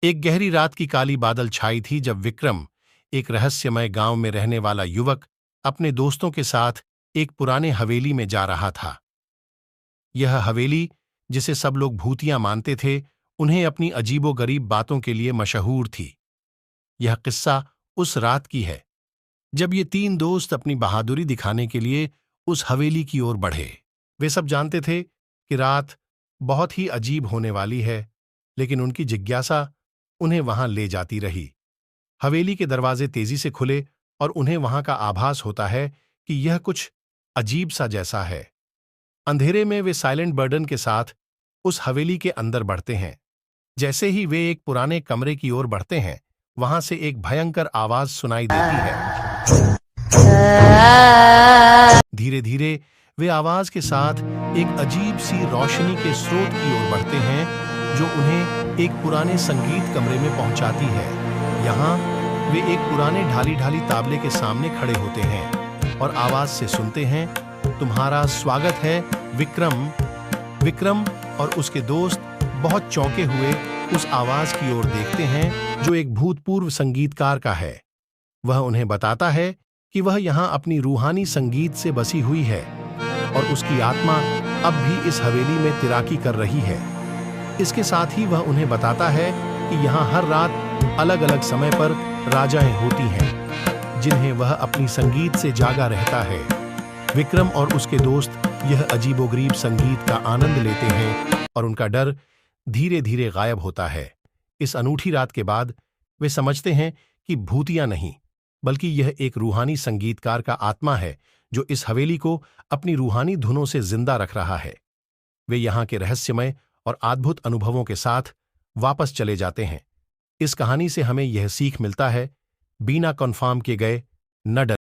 एक गहरी रात की काली बादल छाई थी जब विक्रम, एक रहस्यमय गांव में रहने वाला युवक, अपने दोस्तों के साथ एक पुराने हवेली में जा रहा था। यह हवेली, जिसे सब लोग भूतिया मानते थे, उन्हें अपनी अजीबोगरीब बातों के लिए मशहूर थी। यह किस्सा उस रात की है जब ये तीन दोस्त अपनी बहादुरी दिखाने के लिए उस हवेली की ओर बढ़े। वे सब जानते थे कि रात बहुत ही अजीब होने वाली है, लेकिन उनकी जिज्ञासा उन्हें वहां ले जाती रही। हवेली के दरवाजे तेजी से खुले और उन्हें वहां का आभास होता है कि यह कुछ अजीब सा जैसा है। अंधेरे में वे साइलेंट बर्डन के साथ उस हवेली के अंदर बढ़ते हैं। जैसे ही वे एक पुराने कमरे की ओर बढ़ते हैं, वहां से एक भयंकर आवाज सुनाई देती है। धीरे धीरे वे आवाज के साथ एक अजीब सी रोशनी के स्रोत की ओर बढ़ते हैं, जो उन्हें एक पुराने संगीत कमरे में पहुंचाती है। यहाँ वे एक पुराने ढाली ढाली ताबले के सामने खड़े होते हैं और आवाज से सुनते हैं, तुम्हारा स्वागत है विक्रम। विक्रम और उसके दोस्त बहुत चौंके हुए उस आवाज की ओर देखते हैं, जो एक भूतपूर्व संगीतकार का है। वह उन्हें बताता है कि वह यहाँ अपनी रूहानी संगीत से बसी हुई है और उसकी आत्मा अब भी इस हवेली में तिराकी कर रही है। इसके साथ ही वह उन्हें बताता है कि यहाँ हर रात अलग अलग समय पर राजाएं होती हैं, जिन्हें वह अपनी संगीत से जागा रहता है। विक्रम और उसके दोस्त यह अजीबोगरीब संगीत का आनंद लेते हैं और उनका डर धीरे धीरे गायब होता है। इस अनूठी रात के बाद वे समझते हैं कि भूतिया नहीं, बल्कि यह एक रूहानी संगीतकार का आत्मा है, जो इस हवेली को अपनी रूहानी धुनों से जिंदा रख रहा है। वे यहाँ के रहस्यमय और अद्भुत अनुभवों के साथ वापस चले जाते हैं। इस कहानी से हमें यह सीख मिलता है, बिना कन्फर्म किए गए न डरें।